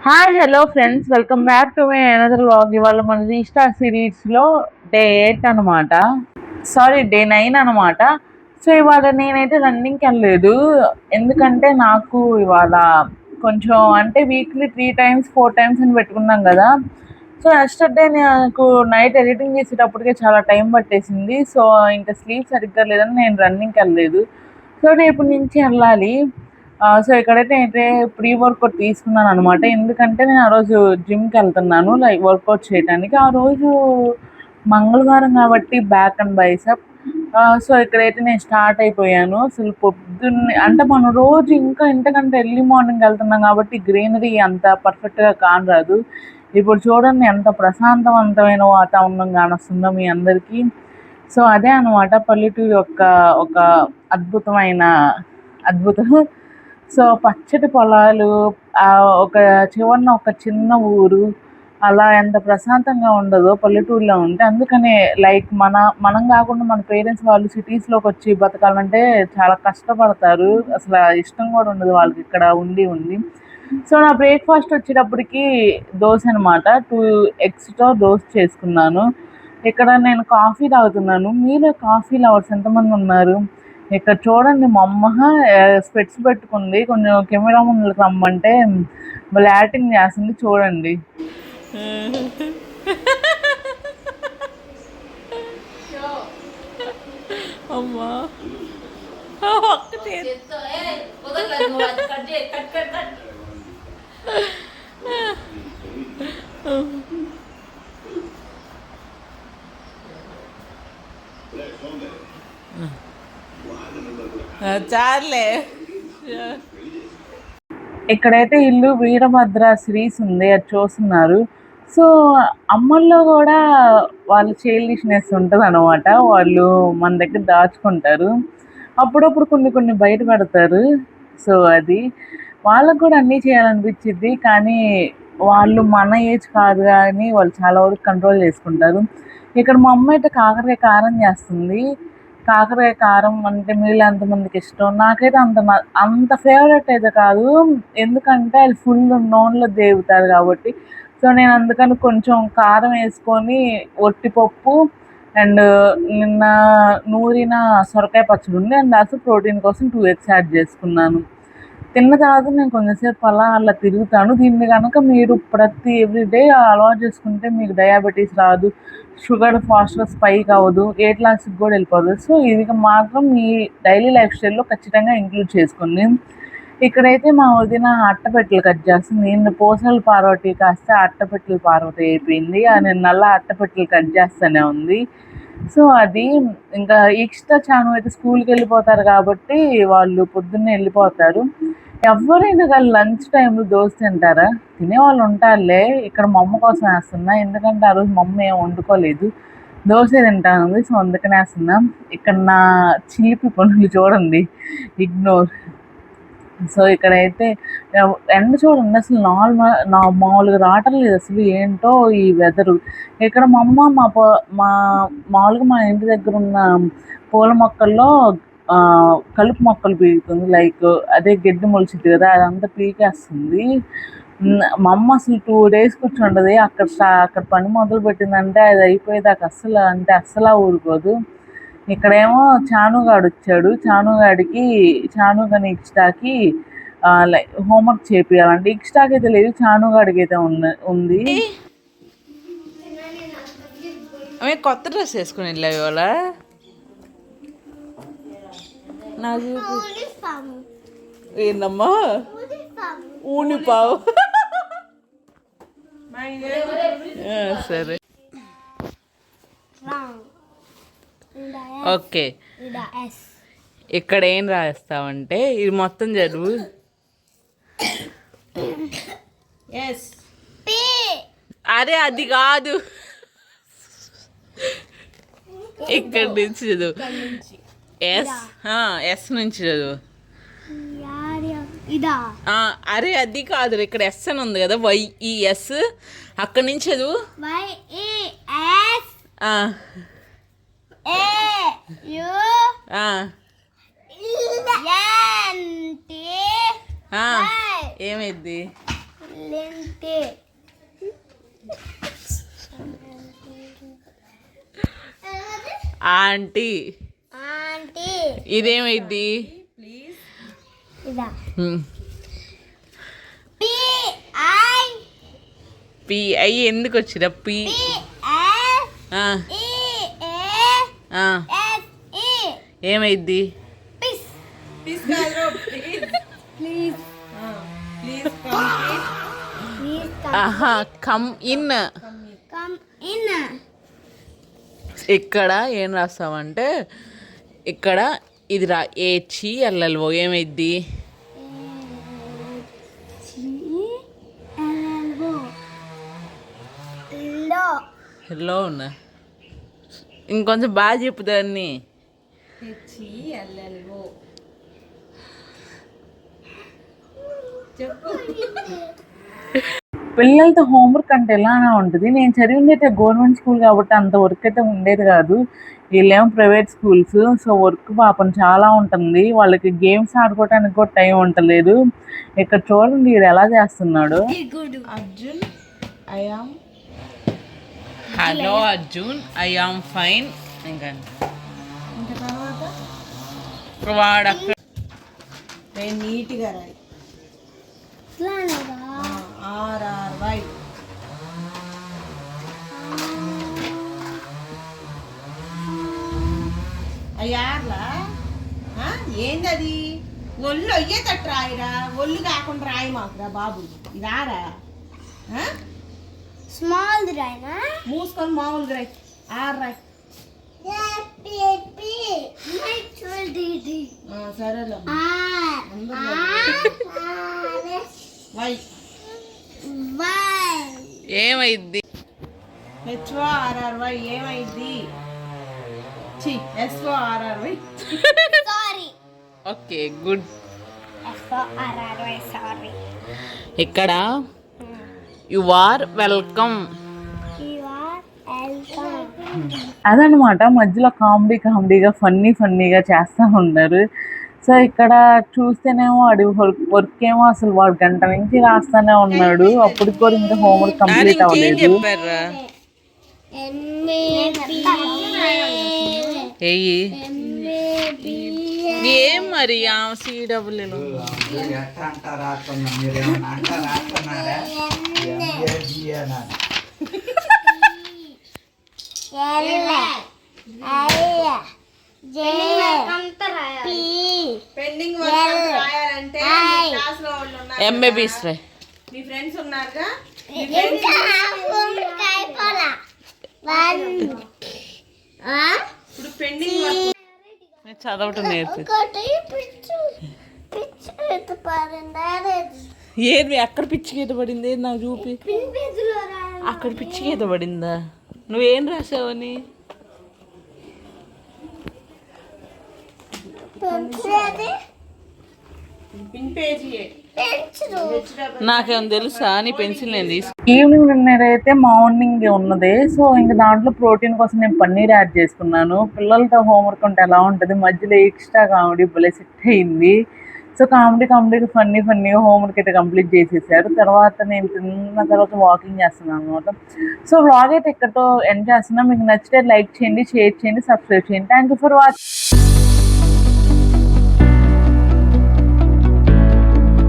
Hi hello friends, welcome back to my another vlog. ఇవాళ మన రీస్టార్ సిరీస్లో డే 8 అనమాట. సారీ, డే 9 అనమాట. సో ఇవాళ నేనైతే రన్నింగ్కి వెళ్ళలేదు. ఎందుకంటే నాకు ఇవాళ కొంచెం అంటే వీక్లీ 3 టైమ్స్ 4 టైమ్స్ అని పెట్టుకున్నాం కదా. సో ఎస్టర్డే నాకు నైట్ ఎడిటింగ్ చేసేటప్పటికే చాలా టైం పట్టేసింది. సో ఇంకా స్లీప్ సరిగ్గా లేదని నేను రన్నింగ్కి వెళ్ళలేదు. సో రేపు నుంచి వెళ్ళాలి. సో ఇక్కడైతే ప్రీ వర్కౌట్ తీసుకున్నాను అనమాట. ఎందుకంటే నేను ఆ రోజు జిమ్కి వెళ్తున్నాను లైక్ వర్కౌట్ చేయడానికి. ఆ రోజు మంగళవారం కాబట్టి బ్యాక్ అండ్ బైసెప్. సో ఇక్కడైతే నేను స్టార్ట్ అయిపోయాను. అసలు పొద్దున్నే అంటే మనం రోజు ఇంకా ఇంతకంటే ఎర్లీ మార్నింగ్ వెళ్తున్నాం కాబట్టి గ్రీనరీ అంత పర్ఫెక్ట్గా కానరాదు. ఇప్పుడు చూడండి ఎంత ప్రశాంతవంతమైన వాతావరణం కానొస్తుందో మీ అందరికీ. సో అదే అనమాట పల్లెటూరు యొక్క ఒక అద్భుతమైన అద్భుతం. సో పచ్చటి పొలాలు, ఒక చివరన ఒక చిన్న ఊరు, అలా ఎంత ప్రశాంతంగా ఉండదో పల్లెటూరులో ఉంటే. అందుకనే లైక్ మనం కాకుండా మన పేరెంట్స్ వాళ్ళు సిటీస్లోకి వచ్చి బతకాలంటే చాలా కష్టపడతారు. అసలు ఇష్టం కూడా ఉండదు వాళ్ళకి ఇక్కడ ఉండి ఉండి. సో నా బ్రేక్ఫాస్ట్ వచ్చేటప్పటికి దోశ అనమాట. 2 ఎగ్స్తో దోశ చేసుకున్నాను. ఇక్కడ నేను కాఫీ తాగుతున్నాను. మీరు కాఫీ లవర్స్ ఎంతమంది ఉన్నారు? ఇక్కడ చూడండి మా అమ్మ స్పెట్స్ పెట్టుకుంది. కొంచెం కెమెరా ముందుకు రమ్మంటే వాళ్ళు యాక్టింగ్ చేస్తుంది చూడండి. అమ్మా ఒక్కటే చాలే. ఇక్కడైతే ఇల్లు వీరభద్ర సిరీస్ ఉంది, అది చూస్తున్నారు. సో అమ్మల్లో కూడా వాళ్ళ చైల్డిష్నెస్ ఉంటుంది అనమాట. వాళ్ళు మన దగ్గర దాచుకుంటారు, అప్పుడప్పుడు కొన్ని కొన్ని బయట పెడతారు. సో అది వాళ్ళకు కూడా అన్నీ చేయాలనిపించింది, కానీ వాళ్ళు మన ఏజ్ కాదు కానీ వాళ్ళు చాలా వరకు కంట్రోల్ చేసుకుంటారు. ఇక్కడ మా అమ్మ అయితే కాకరకాయ కారం చేస్తుంది. కాకరకాయ కారం అంటే మీలో ఎంతమందికి ఇష్టం? నాకైతే అంత ఫేవరెట్ అయితే కాదు, ఎందుకంటే అది ఫుల్ నూనెలో దేవుతారు కాబట్టి. సో నేను అందుకని కొంచెం కారం వేసుకొని ఒట్టిపప్పు అండ్ నిన్న నూరిన సొరకాయ పచ్చడి ఉంది, అండ్ అసలు ప్రోటీన్ కోసం 2 ఎగ్స్ యాడ్ చేసుకున్నాను. తిన్న తర్వాత నేను కొంచెంసేపు అలా తిరుగుతాను. దీన్ని కనుక మీరు ప్రతి ఎవ్రీడే అలవాటు చేసుకుంటే మీకు డయాబెటీస్ రాదు, షుగర్ ఫాస్ట్గా స్పైక్ అవ్వదు, 8 లాక్స్కి కూడా వెళ్ళిపోదు. సో ఇది మాత్రం మీ డైలీ లైఫ్ స్టైల్లో ఖచ్చితంగా ఇంక్లూడ్ చేసుకోండి. ఇక్కడైతే మా వదిన అట్టపెట్టెలు కట్ చేస్తుంది. నేను పూసల పార్వతి కాస్త అట్టపెట్టెల పార్వతి అయిపోయింది. నేను నల్ల అట్టపెట్టెలు కట్ చేస్తూనే ఉంది. సో అది ఇంకా ఇష్ట చాను అయితే స్కూల్కి వెళ్ళిపోతారు కాబట్టి వాళ్ళు పొద్దున్నే వెళ్ళిపోతారు. ఎవరైనా కానీ లంచ్ టైంలో దోశ తింటారా? తినేవాళ్ళు ఉంటారులే. ఇక్కడ మా అమ్మ కోసం వేస్తున్నా, ఎందుకంటే ఆ రోజు మా అమ్మ ఏం వండుకోలేదు, దోశ తింటాను. సో అందుకనే వేస్తున్నా. ఇక్కడ నా చిలిపి పనులు చూడండి, ఇగ్నోర్. సో ఇక్కడైతే ఎండ చూడండి, అసలు మామూలుగా రావటం లేదు. అసలు ఏంటో ఈ వెదరు. ఇక్కడ మా అమ్మ మా మామూలుగా మా ఇంటి దగ్గర ఉన్న పూల మొక్కల్లో కలుపు మొక్కలు పీకుతుంది. లైక్ అదే గడ్డి మొలిచిద్ది కదా, అదంతా పీకేస్తుంది. మా అమ్మ అసలు 2 days కూర్చుంటుంది. అక్కడ పని మొదలు పెట్టిందంటే అది అయిపోయేదాకా అస్సలు ఊరుకోదు. ఇక్కడేమో చానుగాడు వచ్చాడు. చానుగాని ఇక్షాకి లైక్ హోంవర్క్ చేపియాలంటే, ఇక్షాకి అయితే లేదు, చానుగాడికి అయితే ఉంది. ఆమె కొత్త డ్రెస్ వేసుకుని వెళ్ళావు ఇవాళ. నాకు ఏందమ్మా ఊనిపావు. సరే ఓకే. ఇక్కడ ఏం రాస్తావంటే ఇది మొత్తం చదువు. అరే అది కాదు, ఇక్కడ నుంచి చదువు. ఎస్ నుంచి చదువు. అరే అది కాదు, ఇక్కడ ఎస్ అని ఉంది కదా, వైఈఎస్, అక్కడి నుంచి చదువు. ఏమైద్ది? ఆంటీ ఇదేమైద్ది? పిఐ ఎందుకు వచ్చిరా? పి ఏమైద్ది? ఆహా, కమ్ ఇన్. ఇక్కడ ఏం రాస్తామంటే ఇక్కడ ఇది రా HELLO ఏమైద్ది? లోన్. ఇంకొంచెం బాగా చెప్పు దాన్ని. HELLO పిల్లలతో హోంవర్క్ అంటే ఎలానే ఉంటుంది. నేను చదివింది అయితే గవర్నమెంట్ స్కూల్ కాబట్టి అంత వర్క్ అయితే ఉండేది కాదు. వీళ్ళేమో ప్రైవేట్ స్కూల్స్. సో వర్క్ పాపం చాలా ఉంటుంది. వాళ్ళకి గేమ్స్ ఆడుకోవడానికి కూడా టైం ఉండలేదు. ఇక్కడ చూడండి వీడు ఎలా చేస్తున్నాడు. Arjun I am hello Arjun I am fine. ఇంకా తర్వాత వాడు అక్కడ నీట్గా రాయి. RRY అయ్యార్లా ఏందది? ఒళ్ళు అయ్యేటట్టు రాయిరా, ఒళ్ళు కాకుండా రాయి మాకురా బాబు. ఇదారా స్మాల్ రాయినా మూసుకొని మామూలు రాయి. RRY సరేలే. ఏమైద్ది? HORRY ఏమైద్ది? SORRY. Okay good. ఇక్కడ యు ఆర్ వెల్కమ్. అదనమాట మధ్యలో కామెడీగా ఫన్నీగా చేస్తూ ఉంటారు. సో ఇక్కడ చూస్తేనేమో వాడి వర్క్ ఏమో అసలు వాడు గంట నుంచి రాస్తానే ఉన్నాడు. అప్పటికి కూడా ఇంకా హోంవర్క్ కంప్లీట్ అవ్వలేదు. ఏం మరి CW MBBS మీ ఫ్రెండ్స్ ఉన్నారుగా? ఇప్పుడు పెండింగ్ చదవటం నేర్పి. ఏది అక్కడ పిచ్చి గీత పడింది? ఏది నాకు చూపి. అక్కడ పిచ్చి గీత పడిందా? నువ్వేం రాసావని? నాకేం తెలుసా నీ పెన్సిల్ నేను ఈవినింగ్ డిన్నర్ అయితే మార్నింగ్ ఉన్నది. సో ఇంకా దాంట్లో ప్రోటీన్ కోసం నేను పన్నీర్ యాడ్ చేసుకున్నాను. పిల్లలతో హోంవర్క్ ఉంటే ఎలా ఉంటుంది, మధ్యలో ఎక్స్ట్రా కామెడీ భలే సెట్ అయింది. సో కామెడీగా ఫన్నీగా హోంవర్క్ అయితే కంప్లీట్ చేసేసారు. తర్వాత నేను తిన్న తర్వాత వాకింగ్ చేస్తున్నాను అనమాట. సో వ్లాగ్ అయితే ఇక్కడతో ఎండ్ చేస్తున్నా. మీకు నచ్చితే లైక్ చేయండి, షేర్ చేయండి, సబ్స్క్రైబ్ చేయండి. Thank you for watching.